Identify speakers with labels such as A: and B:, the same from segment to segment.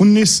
A: 19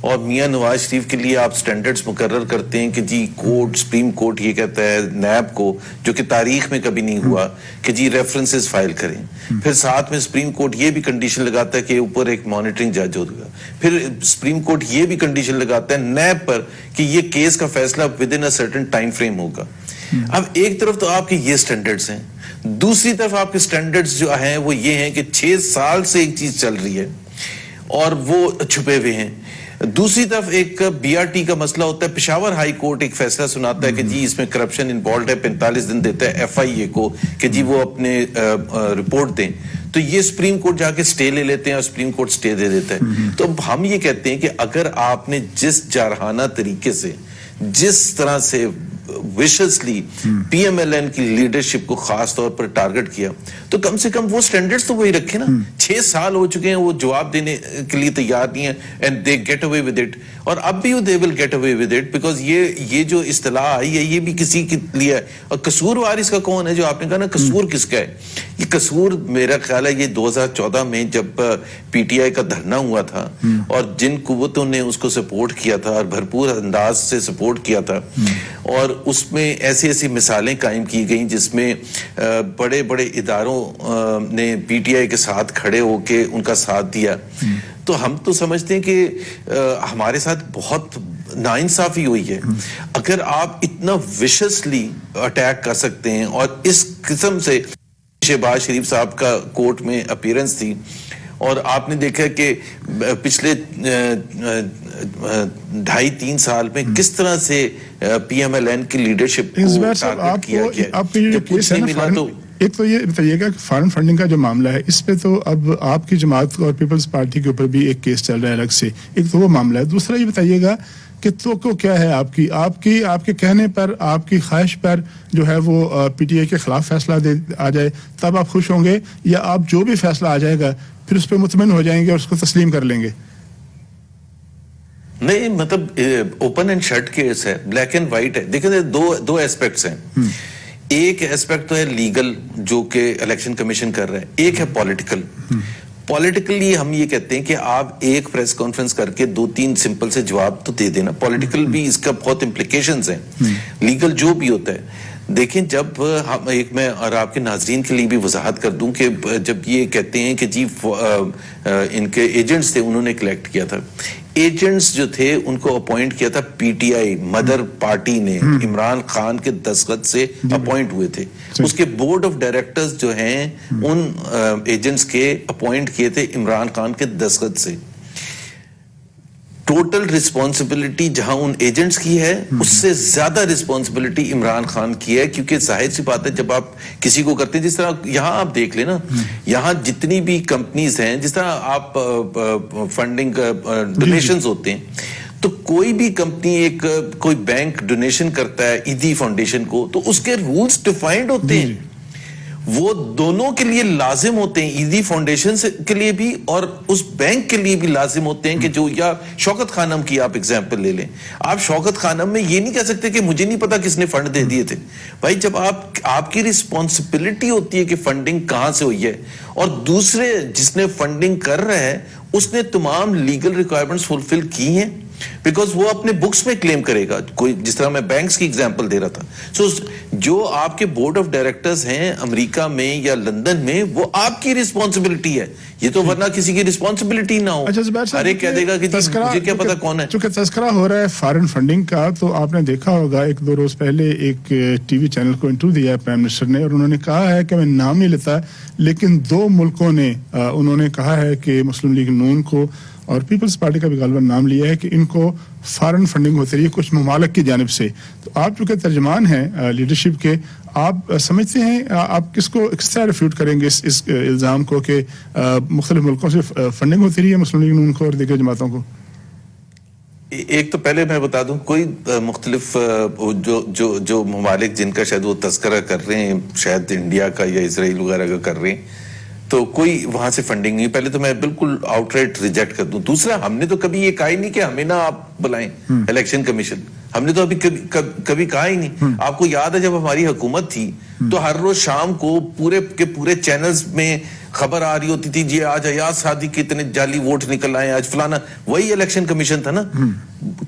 B: اور میاں نواز شریف کے لیے آپ سٹینڈرڈز مقرر کرتے ہیں کہ جی کورٹ سپریم کورٹ یہ کہتا ہے نیب کو, جو کہ تاریخ میں کبھی نہیں ہوا, کہ جی ریفرنسز فائل کریں. پھر ساتھ میں سپریم کورٹ یہ بھی کنڈیشن لگاتا ہے کہ اوپر ایک مانیٹرنگ جج ہوگا. پھر سپریم کورٹ یہ بھی کنڈیشن لگاتا ہے نیب پر کہ یہ کیس کا فیصلہ with in a certain time frame ہوگا. اب ایک طرف تو آپ کے یہ سٹینڈرڈز ہیں, دوسری طرف آپ کے سٹینڈرڈز جو ہیں وہ یہ ہیں کہ 6 سال سے ایک چیز چل رہی ہے اور وہ چھپے ہوئے ہیں. دوسری طرف ایک بی آر ٹی کا مسئلہ ہوتا ہے, پشاور ہائی کورٹ ایک فیصلہ سناتا ہے کہ جی اس میں کرپشن انوالوڈ ہے, 45 دن دیتا ہے ایف آئی اے کو کہ جی وہ اپنے رپورٹ دیں, تو یہ سپریم کورٹ جا کے سٹے لے لیتے ہیں اور سپریم کورٹ سٹے دے دیتا ہے. تو ہم یہ کہتے ہیں کہ اگر آپ نے جس جارحانہ طریقے سے, جس طرح سے ویشسلی پی ایم ایل این کی لیڈرشپ کو خاص طور پر ٹارگٹ کیا, تو کم سے کم وہ سٹینڈرڈز تو وہی رکھے نا. 6 سال ہو چکے ہیں, وہ جواب دینے کے لیے تیار نہیں ہے, and they get away with it, اور اب بھی they will get away with it, because یہ جو اصطلاح آئی ہے یہ بھی کسی کے لیے ہے. اور قصور وارث کا کون ہے, جو آپ نے کہا نا قصور کس کا ہے, یہ قصور میرا خیال ہے یہ 2014 میں جب پی ٹی آئی کا دھرنا ہوا تھا اور جن قوتوں نے اس کو سپورٹ کیا تھا اور بھرپور انداز سے سپورٹ کیا تھا, اور اس میں ایسی ایسی مثالیں قائم کی گئیں جس میں بڑے بڑے اداروں نے پی ٹی آئی کے ساتھ کھڑے ہو کے ان کا ساتھ دیا, تو ہم تو سمجھتے ہیں کہ ہمارے ساتھ بہت ناانصافی ہوئی ہے. اگر آپ اتنا ویشسلی اٹیک کر سکتے ہیں, اور اس قسم سے شہباز شریف صاحب کا کورٹ میں اپیرنس تھی, اور آپ نے دیکھا کہ پچھلے 2.5-3 سال میں کس طرح سے پی ایم ایل این کی لیڈرشپ کو ٹارگٹ کیا گیا, جب کچھ نہیں ملا تو.
A: ایک تو یہ بتائیے گا کہ فارن فنڈنگ کا جو معاملہ ہے, اس پہ تو اب آپ کی جماعت اور پیپلز پارٹی کے اوپر بھی ایک کیس چل رہا ہے الگ سے, ایک تو وہ معاملہ ہے. دوسرا یہ بتائیے گا کہ توقع کیا ہے آپ کے کہنے پر, آپ کی خواہش پر جو ہے وہ پی ٹی آئی کے خلاف فیصلہ آ جائے تب آپ خوش ہوں گے, یا آپ جو بھی فیصلہ آ جائے گا پھر اس پہ مطمئن ہو جائیں گے اور اس کو تسلیم کر لیں گے؟
B: نہیں, مطلب اوپن اینڈ شٹ کیس ہے, بلیک اینڈ وائٹ ہے. دیکھیں دو ایسپیکٹس ہیں. ایک ایسپیکٹ تو ہے لیگل جو کہ الیکشن کمیشن کر رہا ہے, ایک ہے پولیٹیکل. پولیٹیکلی ہم یہ کہتے ہیں کہ آپ ایک پریس کانفرنس کر کے 2-3 سمپل سے جواب تو دے دینا. پولیٹیکل بھی اس کا بہت امپلیکیشنز ہیں, لیگل جو بھی ہوتا ہے. دیکھیں جب ہم میں اور آپ کے ناظرین کے لیے بھی وضاحت کر دوں کہ جب یہ کہتے ہیں کہ جی ان کے ایجنٹس تھے, انہوں نے کلیکٹ کیا تھا, ایجنٹس جو تھے ان کو اپوائنٹ کیا تھا P T I mother party نے, عمران خان کے دستخط سے اپوائنٹ ہوئے تھے. اس کے بورڈ آف ڈائریکٹرز جو ہیں ان ایجنٹس کے اپوائنٹ کیے تھے عمران خان کے دستخط سے. ٹوٹل رسپانسبلٹی جہاں ان ایجنٹس کی ہے, اس سے زیادہ رسپانسبلٹی عمران خان کی ہے, کیونکہ ظاہر سی بات ہے جب آپ کسی کو کرتے ہیں, جس طرح یہاں آپ دیکھ لیں نا, یہاں جتنی بھی کمپنیز ہیں, جس طرح آپ فنڈنگ ڈونیشنز ہوتے ہیں, تو کوئی بھی کمپنی کوئی بینک ڈونیشن کرتا ہے ایدی فاؤنڈیشن کو, تو اس کے رولز ڈیفائنڈ ہوتے ہیں, وہ دونوں کے لیے لازم ہوتے ہیں, ایدی فاؤنڈیشن کے لیے بھی اور اس بینک کے لیے بھی لازم ہوتے ہیں کہ جو, یا شوکت خانم کی آپ ایگزامپل لے لیں, آپ شوکت خانم میں یہ نہیں کہہ سکتے کہ مجھے نہیں پتا کس نے فنڈ دے دیے تھے. بھائی جب آپ کی رسپانسبلٹی ہوتی ہے کہ فنڈنگ کہاں سے ہوئی ہے, اور دوسرے جس نے فنڈنگ کر رہا ہے اس نے تمام لیگل ریکوائرمنٹس فلفل کی ہیں, بیکاز وہ اپنے بکس میں کلیم کرے گا. کوئی جس طرح میں بینکس کی ایگزامپل دے رہا تھا, سو جو آپ کے بورڈ آف ڈائریکٹرز ہیں امریکہ میں یا لندن میں, وہ آپ کی رسپانسبلٹی ہے, یہ تو ورنہ کسی کی رسپانسبلٹی نہ ہو. ہر ایک کہہ دے گا کہ مجھے کیا پتا کون ہے.
A: چونکہ تذکرہ ہو رہا ہے فارن فنڈنگ کا, تو آپ نے دیکھا ہوگا 1-2 روز پہلے ایک ٹی وی چینل کو انٹرویو دیا پرائم منسٹر نے, اور انہوں نے کہا ہے کہ میں نام نہیں لیتا, لیکن 2 ملکوں نے انہوں نے کہا ہے کہ مسلم لیگ نون کو اور پیپلز پارٹی کا بھی غالباً نام لیا ہے کہ ان کو فارن فنڈنگ ہوتی رہی ہے کچھ ممالک کی جانب سے. تو آپ چونکہ ترجمان ہیں لیڈرشپ کے, آپ سمجھتے ہیں آپ کس طرح ریفیوٹ کریں گے اس الزام کو کہ مختلف ملکوں سے فنڈنگ ہوتی رہی ہے مسلم لیگ نون کو اور دیگر جماعتوں کو؟
B: ایک تو پہلے میں بتا دوں, کوئی مختلف جو ممالک جن کا شاید وہ تذکرہ کر رہے ہیں, شاید انڈیا کا یا اسرائیل وغیرہ کا کر رہے ہیں, تو کوئی وہاں سے فنڈنگ نہیں. پہلے تو میں بالکل آؤٹ رائٹ ریجیکٹ کر دوں. دوسرا, ہم نے تو کبھی یہ کہا ہی نہیں کہ ہمیں نہ آپ بلائیں الیکشن کمیشن, ہم نے تو ابھی کبھی کہا ہی نہیں. آپ کو یاد ہے جب ہماری حکومت تھی تو ہر روز شام کو پورے کے پورے چینلز میں خبر آ رہی ہوتی تھی جی آج ایاز صادق کے اتنے جعلی ووٹ نکل آئے آج فلانا, وہی الیکشن کمیشن تھا نا.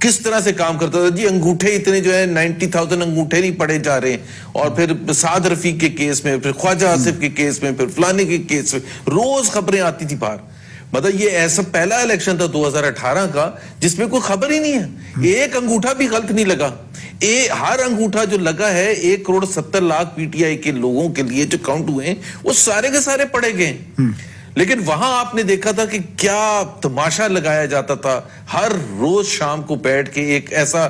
B: کس طرح سے کام کرتا تھا جی, انگوٹھے اتنے جو ہے 90,000 انگوٹھے نہیں پڑے جا رہے, اور پھر سعد رفیق کے کیس میں, پھر خواجہ آصف کے کیس میں, پھر فلانے کے کیس میں, روز خبریں آتی تھی باہر. مطلب یہ ایسا پہلا الیکشن تھا 2018 کا جس میں کوئی خبر ہی نہیں ہے, ایک انگوٹھا بھی غلط نہیں لگا. ہر انگوٹھا جو لگا ہے 1,70,00,000 پی ٹی آئی کے لوگوں کے لیے جو کاؤنٹ ہوئے ہیں وہ سارے کے سارے پڑے گئے. لیکن وہاں آپ نے دیکھا تھا کہ کیا تماشا لگایا جاتا تھا, ہر روز شام کو بیٹھ کے ایک ایسا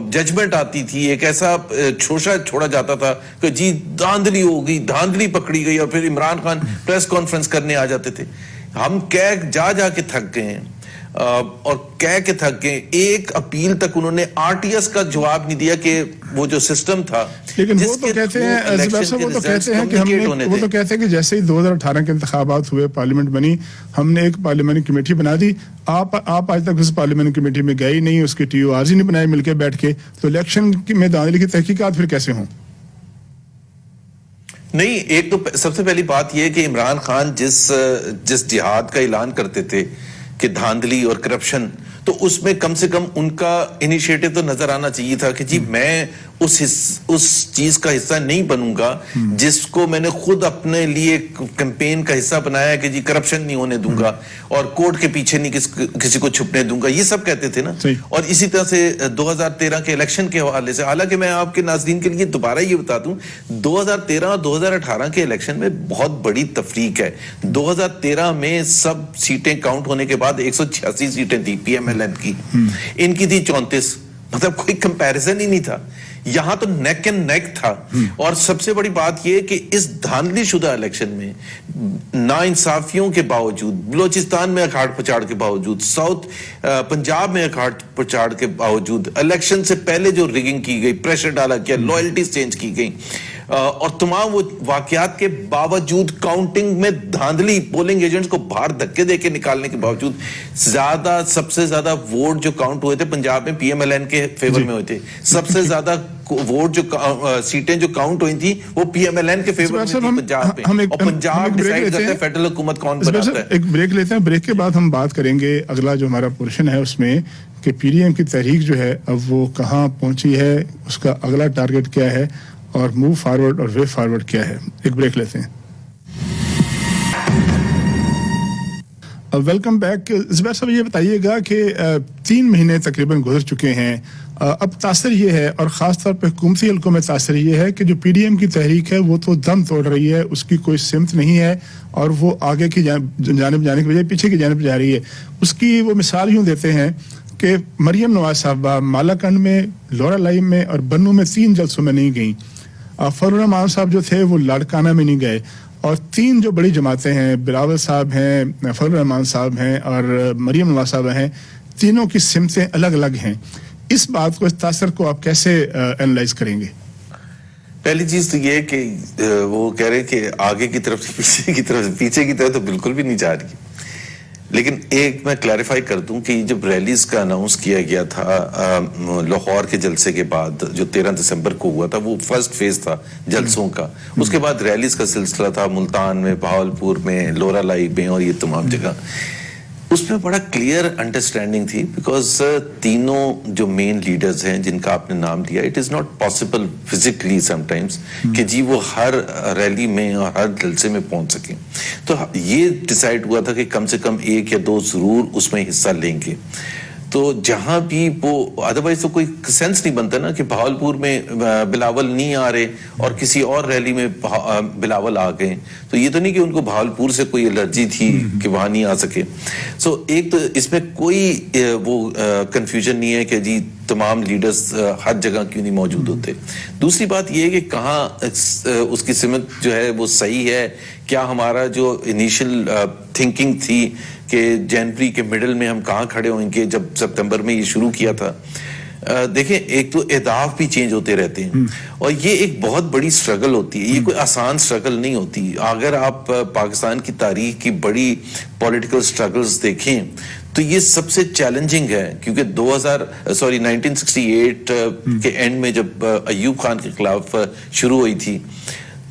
B: ججمنٹ آتی تھی, ایک ایسا چھوشا چھوڑا جاتا تھا کہ جی دھاندلی ہو گئی, دھاندلی پکڑی گئی, اور پھر عمران خان پریس کانفرنس کرنے آ جاتے تھے. ہم جا کے تھک گئے ہیں, اور کہہ کے تھک گئے. ایک اپیل تک انہوں نے آر ٹی ایس کا جواب نہیں دیا کہ وہ جو سسٹم تھا.
A: لیکن وہ تو کہتے ہیں وہ تو کہتے ہیں کہ ہم نے, وہ تو کہتے ہیں کہ جیسے ہی 2018 کے انتخابات ہوئے, پارلیمنٹ بنی, ہم نے ایک پارلیمانی کمیٹی بنا دی. آپ آج تک اس پارلیمانی کمیٹی میں گئے ہی نہیں, اس کی ٹی او آرز ہی نہیں بنائے مل کے بیٹھ کے, تو الیکشن میں دھاندلی کی تحقیقات پھر کیسے ہوں؟
B: نہیں, ایک تو سب سے پہلی بات یہ کہ عمران خان جس جہاد کا اعلان کرتے تھے کہ دھاندلی اور کرپشن, تو اس میں کم سے کم ان کا انیشیٹو تو نظر آنا چاہیے تھا کہ جی میں اس چیز کا حصہ نہیں بنوں گا جس کو میں نے خود اپنے لیے کیمپین کا حصہ بنایا کہ جی کرپشن نہیں ہونے دوں گا اور کوٹ کے پیچھے نہیں کسی کو چھپنے دوں گا, یہ سب کہتے تھے نا. اور اسی طرح سے 2013 کے الیکشن کے حوالے سے, حالانکہ میں آپ کے ناظرین کے لیے دوبارہ یہ بتا دوں 2013 اور 2018 کے الیکشن میں بہت بڑی تفریق ہے. 2013 میں سب سیٹیں کاؤنٹ ہونے کے بعد 186 سیٹیں تھی پی ایم ایل این کی, ان کی تھی 34, مطلب کوئی کمپیریزن ہی نہیں تھا. یہاں تو نیک اینڈ نیک تھا. اور سب سے بڑی بات یہ کہ اس دھاندلی شدہ الیکشن میں ناانصافیوں کے باوجود, بلوچستان میں اکھاڑ پچاڑ کے باوجود, ساؤتھ پنجاب میں اکھاڑ پچاڑ کے باوجود, الیکشن سے پہلے جو ریگنگ کی گئی, پریشر ڈالا گیا, لائلٹیز چینج کی گئی, اور تمام وہ واقعات کے باوجود, کاؤنٹنگ میں دھاندلی, پولنگ ایجنٹس کو باہر دھکے دے کے نکالنے کے باوجود, سب سے زیادہ ووٹ جو کاؤنٹ ہوئے تھے پنجاب میں پی ایم ایل این کے فیور میں ہوئے تھے. سب سے زیادہ ووٹ جو سیٹیں جو کاؤنٹ ہوئی تھی وہ پی ایم ایل این کے فیور میں تھی پنجاب میں, اور پنجاب ڈیسائیڈ کرتے ہیں فیڈرل حکومت کون بناتا ہے.
A: ایک بریک لیتے ہیں, بریک کے بعد ہم بات کریں گے اگلا جو ہمارا پورشن ہے اس میں کہ پی ڈی ایم کی تحریک جو ہے اب وہ کہاں پہنچی ہے, اس کا اگلا ٹارگٹ کیا ہے, اور موو فارورڈ اور وے فارورڈ کیا ہے. ایک بریک لیتے ہیں. Welcome back. زبیر صاحب یہ بتائیے گا کہ 3 مہینے تقریباً گزر چکے ہیں, اب تاثر یہ ہے, اور خاص طور پہ حکومتی حلقوں میں تاثر یہ ہے کہ جو پی ڈی ایم کی تحریک ہے وہ تو دم توڑ رہی ہے, اس کی کوئی سمت نہیں ہے, اور وہ آگے کی جانب جانے کے بجائے پیچھے کی جانب جا رہی ہے. اس کی وہ مثال یوں دیتے ہیں کہ مریم نواز صاحبہ مالاکنڈ میں, لورا لائم میں اور بنو میں 3 جلسوں میں نہیں گئیں. فضل الرحمان صاحب جو تھے وہ لاڑکانہ میں نہیں گئے, اور 3 جو بڑی جماعتیں ہیں, بلاول صاحب ہیں, فضل الرحمان صاحب ہیں اور مریم نواز صاحب ہیں, تینوں کی سمتیں الگ الگ ہیں. اس بات کو, اس تاثر کو آپ کیسے اینالائز کریں گے؟
B: پہلی چیز تو یہ کہ وہ کہہ رہے کہ آگے کی طرف پیچھے کی طرف تو بالکل بھی نہیں جا رہی. لیکن ایک میں کلیریفائی کر دوں کہ جب ریلیز کا اناؤنس کیا گیا تھا لاہور کے جلسے کے بعد جو 13 دسمبر کو ہوا تھا, وہ فرسٹ فیز تھا جلسوں کا. اس کے بعد ریلیز کا سلسلہ تھا ملتان میں, بہاولپور میں, لورا لائی میں, اور یہ تمام جگہ. اس میں بڑا کلیئر انڈرسٹینڈنگ تھی, بیکاز تینوں جو مین لیڈرز ہیں جن کا آپ نے نام لیا, it is not possible physically some times کہ جی وہ ہر ریلی میں اور ہر جلسے میں پہنچ سکیں. تو یہ ڈیسائیڈ ہوا تھا کہ کم سے کم 1 یا 2 ضرور اس میں حصہ لیں گے. تو جہاں بھی وہ, ادروائز تو کوئی سینس نہیں بنتا نا کہ بہاولپور میں بلاول نہیں آ رہے اور کسی اور ریلی میں بلاول آ گئے, تو یہ تو نہیں کہ ان کو بہاولپور سے کوئی الرجی تھی کہ وہاں نہیں آ سکے. سو ایک تو اس میں کوئی وہ کنفیوژن نہیں ہے کہ جی تمام لیڈرز ہر جگہ کیوں نہیں موجود ہوتے. دوسری بات یہ ہے کہ کہاں اس کی سمت جو ہے وہ صحیح ہے. کیا ہمارا جو انیشل تھنکنگ تھی کہ جنوری کے مڈل میں ہم کہاں کھڑے ہوئیں گے جب سپتمبر میں یہ شروع کیا تھا. دیکھیں, ایک تو اہداف بھی چینج ہوتے رہتے ہیں, اور یہ ایک بہت بڑی سٹرگل ہوتی ہے. یہ کوئی آسان سٹرگل نہیں ہوتی. اگر آپ پاکستان کی تاریخ کی بڑی پولیٹیکل سٹرگلز دیکھیں تو یہ سب سے چیلنجنگ ہے, کیونکہ 1968 کے اینڈ میں جب ایوب خان کے خلاف شروع ہوئی تھی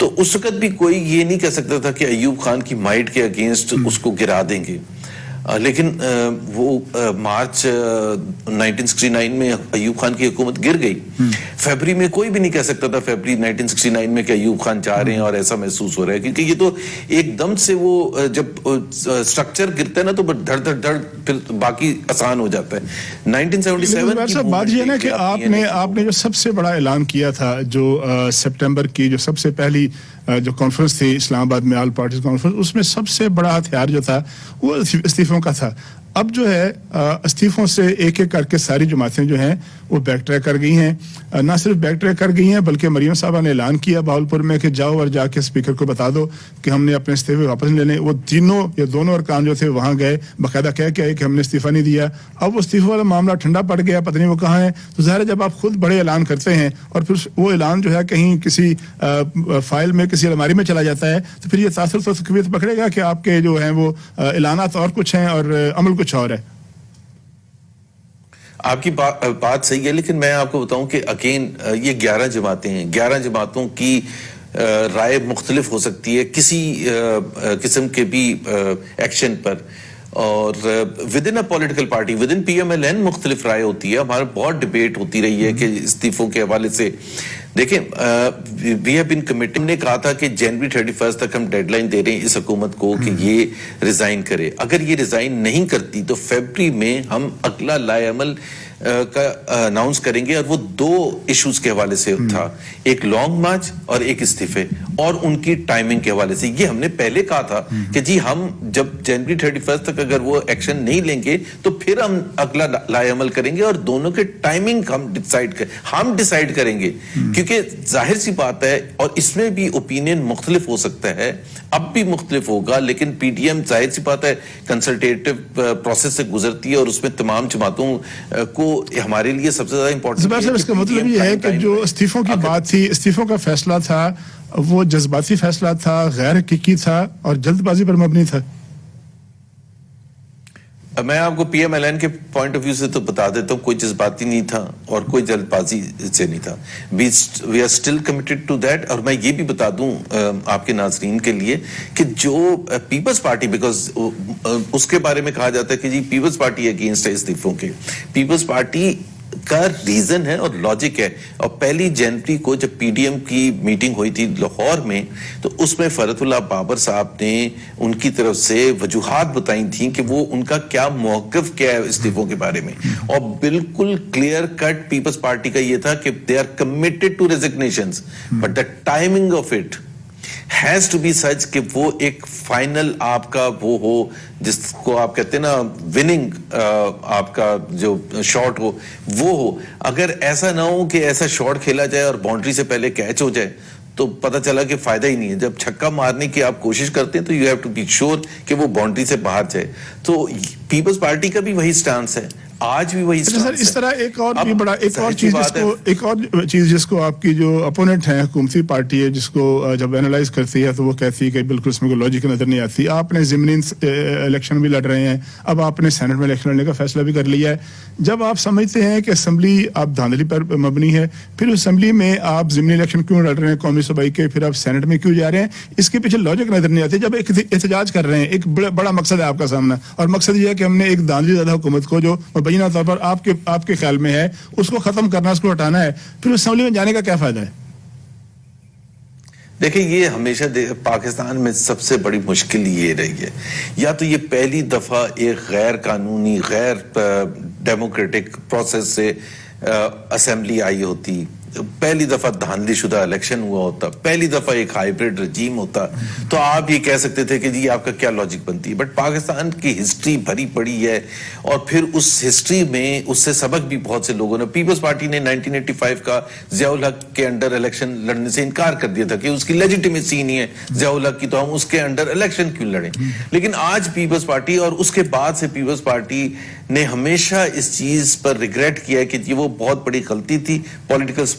B: تو اس وقت بھی کوئی یہ نہیں کہہ سکتا تھا کہ ایوب خان کی مائٹ کے اگینسٹ اس کو گرا دیں گے. لیکن وہ مارچ 1969 میں ایوب خان کی حکومت گر گئی. فیبری میں کوئی بھی نہیں کہہ سکتا تھا فیبری 1969 میں کہ ایوب خان جا رہے ہیں اور ایسا محسوس ہو رہا ہے, کیونکہ یہ تو ایک دم سے وہ جب سٹرکچر گرتا ہے نا تو دھڑ دھڑ دھڑ پھر باقی آسان ہو جاتا ہے. 1977
A: بات یہ نا کہ آپ نے جو سب سے بڑا اعلان کیا تھا, جو سپٹمبر کی جو سب سے پہلی جو کانفرنس تھی اسلام آباد میں, آل پارٹیز کانفرنس, اس میں سب سے بڑا ہتھیار جو تھا وہ استعفوں کا تھا. اب جو ہے استعفوں سے ایک ایک کر کے ساری جماعتیں جو ہیں وہ بیک ٹریک کر گئی ہیں. نہ صرف بیک ٹریک کر گئی ہیں بلکہ مریم صاحبہ نے اعلان کیا بہاولپور میں کہ جاؤ اور جا کے اسپیکر کو بتا دو کہ ہم نے اپنے استعفے واپس لینے. وہ تینوں یا دونوں ارکان جو تھے وہاں گئے, باقاعدہ کہہ کے آئے کہ ہم نے استعفی نہیں دیا. اب وہ استعفے والا معاملہ ٹھنڈا پڑ گیا, پتہ نہیں وہ کہاں ہے. تو ظاہر ہے جب آپ خود بڑے اعلان کرتے ہیں اور پھر وہ اعلان جو ہے کہیں کسی فائل میں کسی الماری میں چلا جاتا ہے تو پھر یہ تاثر تو تقویت پکڑے گا کہ آپ کے جو ہیں وہ اعلانات اور کچھ ہیں اور عمل کچھ اور ہے.
B: آپ کی بات صحیح ہے, لیکن میں آپ کو بتاؤں کہ اگین یہ 11 جماعتیں ہیں, 11 جماعتوں کی رائے مختلف ہو سکتی ہے کسی قسم کے بھی ایکشن پر, اور within a political party, within P M L N مختلف رائے ہوتی ہے. ہمارا بہت ڈیبیٹ ہوتی رہی ہے کہ استعفوں کے حوالے سے. دیکھیں وی ہیو بین کمیٹڈ, ہم نے کہا تھا کہ جنوری 31 تک ہم ڈیڈ لائن دے رہے ہیں اس حکومت کو کہ یہ ریزائن کرے. اگر یہ ریزائن نہیں کرتی تو فیبری میں ہم اگلا لائے عمل کا اناؤنس کریں گے, اور وہ 2 ایشوز کے حوالے سے تھا, ایک لانگ مارچ اور ایک استعفے, اور ان کی ٹائمنگ کے حوالے سے. یہ ہم نے پہلے کہا تھا کہ جی ہم جب جنوری 31 تک اگر وہ ایکشن نہیں لیں گے تو پھر ہم اگلا لائے عمل کریں گے, اور دونوں کے ٹائمنگ ہم ڈیسائیڈ کریں گے. کیونکہ ظاہر سی بات ہے, اور اس میں بھی اوپینین مختلف ہو سکتا ہے, اب بھی مختلف ہوگا, لیکن پی ڈی ایم ظاہر سی بات ہے کنسلٹیٹو پروسیس سے گزرتی ہے, اور اس میں تمام جماعتوں کو ہمارے لیے سب سے زیادہ امپورٹنٹ ہے.
A: اس کا مطلب یہ ہے کہ جو استعفوں کی بات تھی, استعفوں کا فیصلہ تھا وہ جذباتی فیصلہ تھا, غیر حقیقی تھا اور جلد بازی پر مبنی تھا.
B: میں آپ کو پی ایم ایل این کے پوائنٹ آف ویو سے تو بتا دیتا ہوں, کوئی جذباتی نہیں تھا اور کوئی جلد بازی سے نہیں تھا. We are still committed to that. اور میں یہ بھی بتا دوں آپ کے ناظرین کے لیے کہ جو پیپلز پارٹی, بیکاز اس کے بارے میں کہا جاتا ہے کہ جی پیپلز پارٹی اگینسٹ ہے استعفوں کے, پیپلز پارٹی کا ریزن ہے اور لاجک ہے. اور 1 جنوری کو جب پی ڈی ایم کی میٹنگ ہوئی تھی لاہور میں, تو اس میں فرحت اللہ بابر صاحب نے ان کی طرف سے وجوہات بتائی تھیں کہ وہ ان کا کیا موقف کیا ہے استعفوں کے بارے میں, اور بالکل کلیئر کٹ پیپلز پارٹی کا یہ تھا کہ they are committed to resignations, but the timing of it has to be such کہ وہ ایک فائنل آپ کا وہ ہو جس کو آپ کہتے ہیں نا وننگ آپ کا جو شاٹ ہو وہ ہو. اگر ایسا نہ ہو کہ ایسا شاٹ کھیلا جائے اور باؤنڈری سے پہلے کیچ ہو جائے تو پتہ چلا کہ فائدہ ہی نہیں ہے. جب چھکا مارنے کی آپ کوشش کرتے ہیں تو you have to be sure کہ وہ باؤنڈری سے باہر جائے. تو پیپلز پارٹی کا بھی وہی سٹانس ہے, آج بھی وہی سٹانس ہے.
A: اس طرح ایک اور چیز جس کو آپ کی جو اپوننٹ ہیں حکومتی پارٹی ہے, جس کو جب اینالائز کرتی ہے تو وہ کہتی ہے کہ بالکل اس میں کوئی لاجک نظر نہیں آتی. آپ نے ضمنی الیکشن بھی لڑ رہے ہیں, اب آپ نے سینٹ میں الیکشن لڑنے کا فیصلہ بھی کر لیا ہے. جب آپ سمجھتے ہیں کہ اسمبلی آپ دھاندلی پر مبنی ہے, پھر اسمبلی میں آپ ضمنی الیکشن کیوں لڑ رہے ہیں قومی صوبائی کے, پھر آپ سینٹ میں کیوں جا رہے ہیں, اس کے پیچھے لاجک نظر نہیں آتی. جب ایک احتجاج کر رہے ہیں, ایک بڑا مقصد ہے آپ کا سامنا, اور مقصد یہ ہے کہ ہم نے ایک دھاندلی زدہ حکومت کو جو مبینہ طور پر آپ کے خیال میں ہے اس کو ختم کرنا, اس کو ہٹانا ہے, پھر اسمبلی میں جانے کا کیا فائدہ ہے؟
B: دیکھیں یہ ہمیشہ پاکستان میں سب سے بڑی مشکل یہ رہی ہے, یا تو یہ پہلی دفعہ ایک غیر قانونی غیر ڈیموکریٹک پروسیس سے اسمبلی آئی ہوتی, پہلی دفعہ دھاندلی شدہ الیکشن ہوا ہوتا, پہلی دفعہ ایک ہائیبریڈ رجیم ہوتا, تو آپ یہ کہہ سکتے تھے کہ جی آپ کا کیا لاجک بنتی ہے. بٹ پاکستان کی ہسٹری بھری پڑی ہے, اور پھر اس ہسٹری میں اس سے سبق بھی بہت سے لوگوں نے. پیپلز پارٹی نے 1985 کا ضیاء الحق کے انڈر الیکشن لڑنے سے انکار کر دیا تھا کہ اس کی لیجیٹیمیسی نہیں ہے ضیاء الحق کی, تو ہم اس کے انڈر الیکشن کیوں لڑیں. لیکن آج پیپلز پارٹی اور اس کے بعد سے پیپلز پارٹی نے ہمیشہ اس چیز پر ریگریٹ کیا ہے کہ یہ وہ بہت بڑی غلطی تھی, پولیٹیکل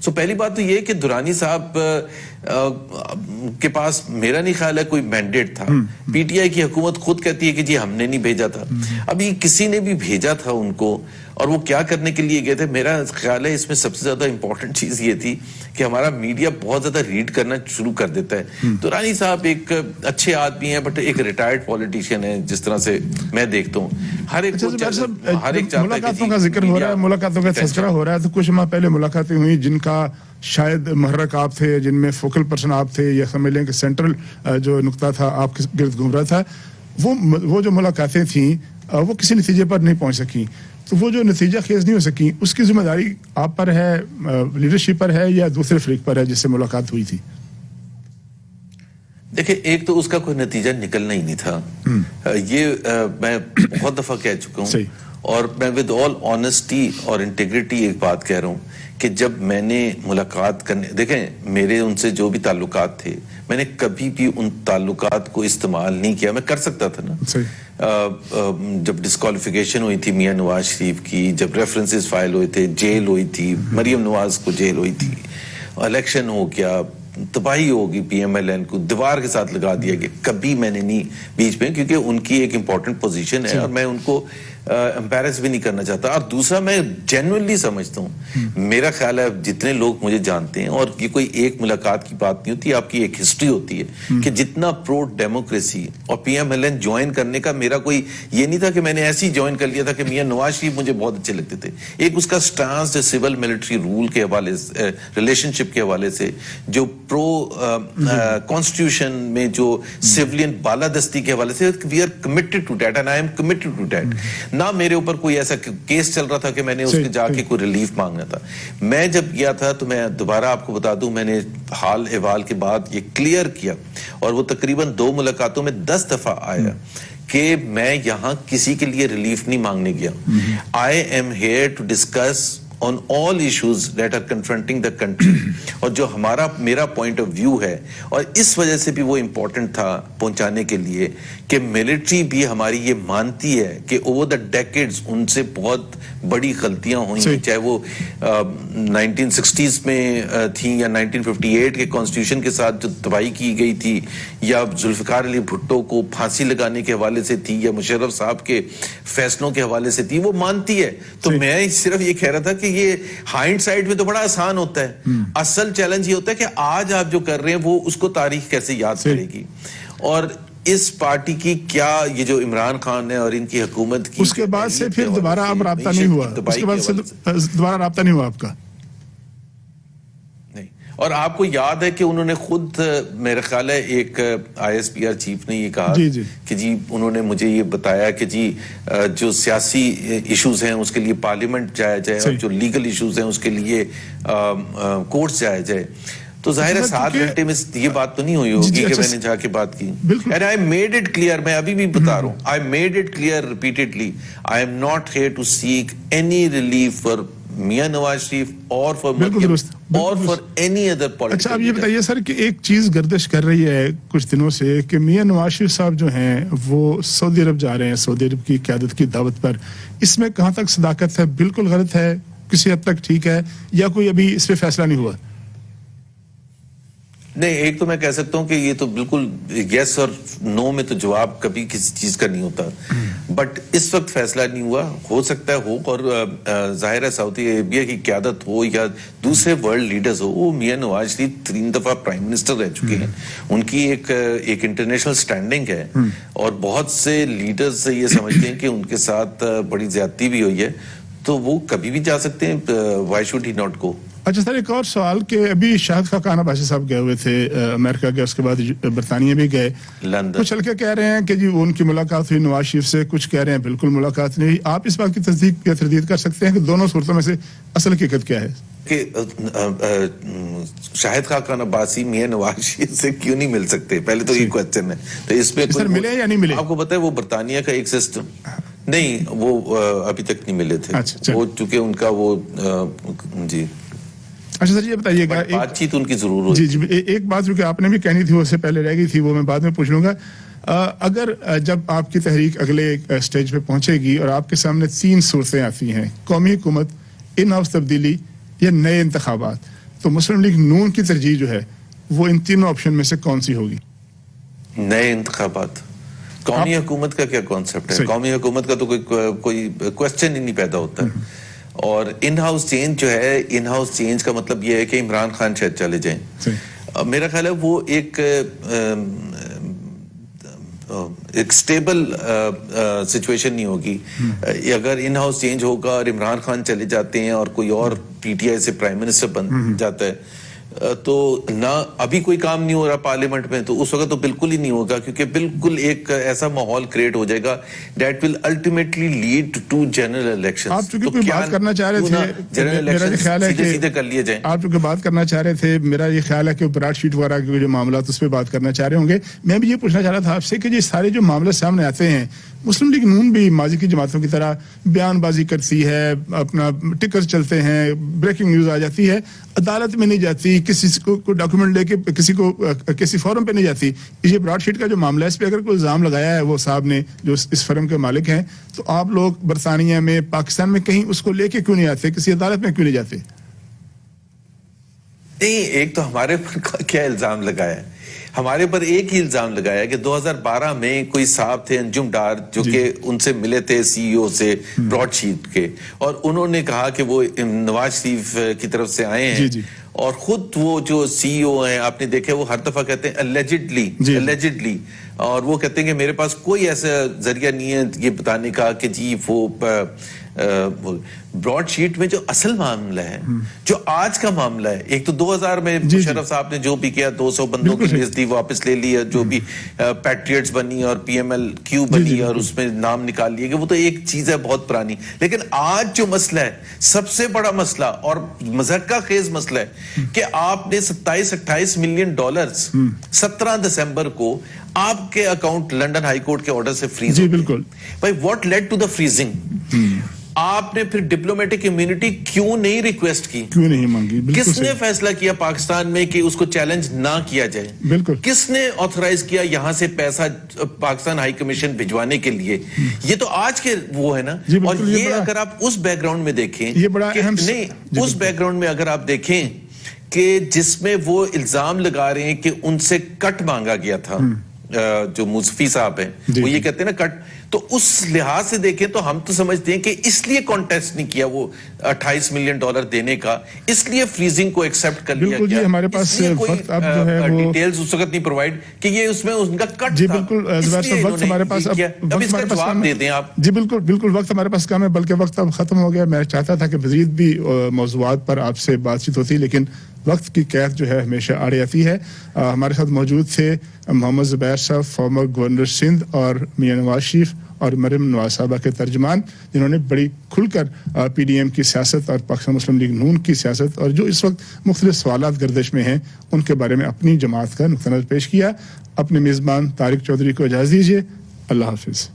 B: سو پہلی بات تو یہ کہ درانی صاحب کے پاس میرا نہیں خیال ہے کوئی مینڈیٹ تھا. پی ٹی آئی کی حکومت خود کہتی ہے کہ جی ہم نے نہیں بھیجا تھا. ابھی کسی نے بھی بھیجا تھا ان کو, اور وہ کیا کرنے کے لیے گئے تھے. میرا خیال ہے اس میں سب سے زیادہ امپورٹنٹ چیز یہ تھی کہ ہمارا میڈیا بہت زیادہ ریڈ کرنا شروع کر دیتا ہے. درانی صاحب ایک اچھے آدمی ہیں, بٹ ایک ریٹائرڈ پولیٹیشین ہے جس طرح سے میں دیکھتا ہوں. ہر ایک
A: ملاقاتوں کا ذکر ہو رہا ہے, ملاقاتوں کا تذکرہ ہو رہا ہے, تو کچھ ماہ پہلے ملاقاتیں ہوئی جن کا شاید محرک آپ تھے, جن میں فوکل پرسن آپ تھے, یا سمجھ لیں کہ سینٹرل جو نقطہ تھا آپ کے گرد گھوم رہا تھا. وہ جو ملاقاتیں تھیں وہ کسی نتیجے پر نہیں پہنچ سکیں. تو وہ جو نتیجہ خیز نہیں ہو سکی, اس کی ذمہ داری آپ پر ہے, لیڈرشپ پر ہے, یا دوسرے فریق پر ہے جس سے ملاقات ہوئی تھی؟
B: دیکھیں, ایک تو اس کا کوئی نتیجہ نکلنا ہی نہیں تھا. یہ میں بہت دفعہ کہہ چکا ہوں, اور میں ود آل آنیسٹی اور انٹیگریٹی ایک بات کہہ رہا ہوں کہ جب میں نے ملاقات کرنے, دیکھیں میرے ان سے جو بھی تعلقات تھے, میں نے کبھی بھی ان تعلقات کو استعمال نہیں کیا. میں کر سکتا تھا نا, جب ڈسکوالیفیکیشن ہوئی تھی میاں نواز شریف کی, جب ریفرنسز فائل ہوئے تھے, جیل ہوئی تھی, مریم نواز کو جیل ہوئی تھی, الیکشن ہو گیا, تباہی ہوگی, پی ایم ایل این کو دیوار کے ساتھ لگا دیا گیا. کبھی میں نے نہیں بیچ میں, کیونکہ ان کی ایک امپورٹنٹ پوزیشن ہے اور میں ان کو امپیرس بھی نہیں کرنا چاہتا. اور دوسرا, میں جینوئنلی سمجھتا ہوں, میرا خیال ہے جتنے لوگ مجھے جانتے ہیں, اور یہ کوئی ایک ملاقات کی بات نہیں ہوتی, آپ کی ایک ہسٹری ہوتی ہے کہ جتنا پرو ڈیموکریسی, اور P M L N join کرنے کا میرا کوئی یہ نہیں تھا کہ میں نے ایسے ہی جوائن کر لیا تھا کہ میاں نواز شریف مجھے بہت اچھے لگتے تھے. ایک اس کا سٹانس سول ملٹری رول کے حوالے سے, ریلیشن شپ کے حوالے سے, جو پرو کانسٹیٹیوشن میں جو سیولین بالادستی کے حوالے سے, we are committed to that and I am committed to that. نہ میرے اوپر کوئی ایسا کیس چل رہا تھا کہ میں نے اس کے جا کے کوئی ریلیف مانگنا تھا. میں جب گیا تھا, تو میں دوبارہ آپ کو بتا دوں, میں نے حال احوال کے بعد یہ کلیئر کیا, اور وہ تقریباً 2 ملاقاتوں میں 10 دفعہ آیا کہ میں یہاں کسی کے لیے ریلیف نہیں مانگنے گیا. I am here to discuss on all issues that are confronting the country. اور جو میرا پوائنٹ آف ویو ہے, اور اس وجہ سے بھی وہ امپورٹنٹ تھا پہنچانے کے لیے کہ ملٹری بھی ہماری یہ مانتی ہے کہ اوور دا ڈیکیڈز ان سے بہت بڑی غلطیاں ہوئی ہیں, چاہے وہ 1960s میں تھیں, یا 1958 کے کانسٹیٹیوشن کے ساتھ جو تباہی کی گئی تھی, یا ذوالفقار علی بھٹو کو پھانسی لگانے کے حوالے سے تھی, یا مشرف صاحب کے فیصلوں کے حوالے سے تھی. وہ مانتی ہے. تو میں صرف یہ کہہ رہا تھا کہ یہ ہائنڈ سائڈ میں تو بڑا آسان ہوتا ہے, اصل چیلنج یہ ہوتا ہے کہ آج آپ جو کر رہے ہیں وہ اس کو تاریخ کیسے یاد کرے گی. اور اس پارٹی کی کیا, یہ جو عمران خان ہے اور ان کی حکومت کی,
A: اس کے بعد سے پھر دوبارہ آپ رابطہ نہیں ہوا, اس کے بعد سے دوبارہ رابطہ نہیں ہوا آپ کا؟
B: اور آپ کو یاد ہے کہ انہوں نے خود, میرا خیال ہے ایک I S P R chief نے یہ کہا کہ جی انہوں نے مجھے یہ بتایا کہ جی جو سیاسی ایشوز ہیں اس کے لیے پارلیمنٹ جایا جائے, اور جو لیگل ایشوز ہیں اس کے لیے کورٹس جایا جائے. تو ظاہر ہے 7 گھنٹے میں یہ بات تو نہیں ہوئی ہوگی کہ میں نے جا کے بات کی. And I made it clear, میں ابھی بھی بتا رہا ہوں, I made it clear repeatedly, I am not here to seek any relief for Mian Nawaz Sharif اور for مریم اور for any other political.
A: اچھا, آپ یہ بتائیے سر کہ ایک چیز گردش کر رہی ہے کچھ دنوں سے کہ میاں نواز شریف صاحب جو ہیں وہ سعودی عرب جا رہے ہیں, سعودی عرب کی قیادت کی دعوت پر. اس میں کہاں تک صداقت ہے؟ بالکل غلط ہے, کسی حد تک ٹھیک ہے, یا کوئی ابھی اس پہ فیصلہ نہیں ہوا؟
B: نہیں, ایک تو میں کہہ سکتا ہوں کہ یہ تو بالکل یس اور نو میں تو جواب کبھی کسی چیز کا نہیں ہوتا, بٹ اس وقت فیصلہ نہیں ہوا. ہو سکتا ہے ہو, اور ظاہر ہے سعودی عربیہ کی قیادت ہو یا دوسرے ورلڈ لیڈرز ہو, وہ میاں نواز شریف 3 دفعہ پرائم منسٹر رہ چکے ہیں, ان کی ایک انٹرنیشنل سٹینڈنگ ہے, اور بہت سے لیڈرز یہ سمجھتے ہیں کہ ان کے ساتھ بڑی زیادتی بھی ہوئی ہے, تو وہ کبھی بھی جا سکتے ہیں. Why should he not go?
A: اچھا سر, ایک اور سوال کہ ابھی شاہد خاقان عباسی صاحب گئے ہوئے تھے امریکہ گئے, اس کے بعد برطانیہ بھی گئے, لندن. کچھ ہلکے کہہ رہے ہیں کہ جی ان کی ملاقات ہوئی نواز شریف سے, کچھ کہہ رہے ہیں بالکل ملاقات نہیں. آپ اس بات کی تصدیق یا تردید کر سکتے ہیں کہ دونوں صورتوں میں سے اصل حقیقت کیا ہے؟
B: کہ شاہد خاقان عباسی میاں نواز شریف سے کیوں نہیں مل سکتے؟ پہلے تو یہ کوسچن ہے. تو اس میں
A: سر ملے یا نہیں ملے؟
B: آپ کو پتہ ہے وہ برطانیہ کا ایک سسٹم نہیں, وہ ابھی تک نہیں ملے تھے, وہ چونکہ ان کا وہ جی.
A: اچھا سر, یہ بتائیے گا,
B: بات چیت ان کی ضرور ہوتی.
A: جی ایک بات جو کہ آپ نے بھی کہنی تھی, وہ سے پہلے رہ گئی تھی, وہ میں بعد میں پوچھ لوں گا. اگر جب آپ کی تحریک اگلے اسٹیج پہ پہنچے گی اور آپ کے سامنے 3 صورتیں آتی ہیں, قومی حکومت, ان ہاؤس تبدیلی یا نئے انتخابات. تو مسلم لیگ نون کی ترجیح جو ہے وہ ان تینوں آپشن میں سے کون سی ہوگی؟
B: نئے انتخابات. قومی حکومت کا کیا کانسیپٹ ہے؟ قومی حکومت کا تو کوئی کوسچن ہی نہیں پیدا ہوتا ہے. اور ان ہاؤس چینج جو ہے، ان ہاؤس چینج کا مطلب یہ ہے کہ عمران خان شاید چلے جائیں. میرا خیال ہے وہ ایک سٹیبل سچویشن نہیں ہوگی. اگر ان ہاؤس چینج ہوگا اور عمران خان چلے جاتے ہیں اور کوئی اور پی ٹی آئی سے پرائم منسٹر بن جاتا ہے تو نہ ابھی کوئی کام نہیں ہو رہا پارلیمنٹ میں، تو اس وقت تو بالکل ہی نہیں ہوگا، کیونکہ بالکل ایک ایسا ماحول کریٹ ہو جائے گا that will ultimately lead to general election.
A: آپ چونکہ کوئی بات کرنا چاہ رہے تھے، میرا یہ خیال ہے کہ
B: سیدھے کر لیے جائیں.
A: آپ چونکہ بات کرنا چاہ رہے تھے، میرا یہ خیال ہے کہ براڈ شیٹ وغیرہ کے جو معاملات اس پہ بات کرنا چاہ رہے ہوں گے. میں بھی یہ پوچھنا چاہ رہا تھا آپ سے کہ یہ سارے جو معاملے سامنے آتے ہیں، مسلم لیگ نون بھی ماضی کی جماعتوں کی طرح بیان بازی کرتی ہے، اپنا ٹکر چلتے ہیں، بریکنگ نیوز آ جاتی ہے، عدالت میں نہیں جاتی، کسی کو ڈاکومنٹ لے کے کسی فورم پہ نہیں جاتی. یہ براڈ شیٹ کا جو معاملہ ہے، اس پہ اگر کوئی الزام لگایا ہے وہ صاحب نے جو اس فرم کے مالک ہیں، تو آپ لوگ برطانیہ میں، پاکستان میں کہیں اس کو لے کے کیوں نہیں آتے؟ کسی عدالت میں کیوں نہیں جاتے؟
B: نہیں، ایک تو ہمارے پر کیا الزام لگایا ہے؟ ہمارے پر ایک ہی الزام لگایا کہ 2012 میں کوئی صاحب تھے انجم ڈار جو کہ ان سے ملے تھے سی ای او سے براڈ شیٹ کے، اور انہوں نے کہا کہ وہ نواز شریف کی طرف سے آئے ہیں. اور خود وہ جو سی ای او ہیں، آپ نے دیکھا وہ ہر دفعہ کہتے ہیں allegedly، اور وہ کہتے ہیں کہ میرے پاس کوئی ایسا ذریعہ نہیں ہے یہ بتانے کا کہ جی وہ براڈ شیٹ میں جو اصل معاملہ ہے، جو آج کا معاملہ ہے. ایک تو 2000 میں مشرف صاحب نے جو بھی کیا، 200 بندوں کی لسٹ دی، واپس لے لی، جو بھی پیٹریٹس بنی اور پی ایم ایل کیو بنی اور اس میں نام نکال لیے، کہ وہ تو ایک چیز ہے بہت پرانی. لیکن آج جو مسئلہ ہے، سب سے بڑا مسئلہ اور مضحکہ خیز مسئلہ ہے کہ آپ نے 27-28 ملین ڈالرز 17 دسمبر کو آپ کے اکاؤنٹ لنڈن ہائی کورٹ کے آرڈر سے فریز.
A: جی بالکل
B: بھائی، what led to the freezing? آپ نے پھر ڈپلومیٹک امیونٹی کیوں نہیں ریکویسٹ کی؟
A: کیوں نہیں مانگی؟
B: کس نے فیصلہ کیا پاکستان میں کہ اس کو چیلنج نہ کیا جائے؟
A: بالکل.
B: کس نے آتھرائز کیا یہاں سے پیسہ پاکستان ہائی کمیشن بھجوانے کے لیے؟ یہ تو آج کے وہ ہے نا. اور یہ اگر آپ اس بیک گراؤنڈ میں دیکھیں،
A: یہ بڑا اہم
B: نہیں، اس بیک گراؤنڈ میں اگر آپ دیکھیں کہ جس میں وہ الزام لگا رہے ہیں کہ ان سے کٹ مانگا گیا تھا، جو مصفی صاحب ہیں وہ یہ کہتے ہیں نا کٹ، تو اس لحاظ سے دیکھیں تو ہم تو سمجھتے ہیں کہ اس لیے کانٹیسٹ نہیں کیا وہ 28 ملین ڈالر دینے کا، اس لیے فریزنگ کو ایکسپٹ کر لیا گیا.
A: ہمارے پاس وقت اب جو ہے وہ
B: ڈیٹیلز اس وقت نہیں پرووائڈ کہ یہ اس میں ان کا کٹ.
A: جی بالکل، وقت ہمارے پاس
B: اب اس کا جواب دے دیں آپ.
A: جی بالکل وقت ہمارے پاس کم ہے، بلکہ وقت اب ختم ہو گیا. میں چاہتا تھا کہ مزید بھی موضوعات پر آپ سے بات چیت ہوتی، لیکن وقت کی قید جو ہے ہمیشہ آڑے آتی ہے. ہمارے ساتھ موجود تھے محمد زبیر صاحب، فارمر گورنر سندھ، اور میاں نواز شریف اور مریم نواز صاحبہ کے ترجمان، جنہوں نے بڑی کھل کر پی ڈی ایم کی سیاست اور پاکستان مسلم لیگ نون کی سیاست اور جو اس وقت مختلف سوالات گردش میں ہیں ان کے بارے میں اپنی جماعت کا نقطہ نظر پیش کیا. اپنے میزبان طارق چودھری کو اجازت دیجیے. اللہ حافظ.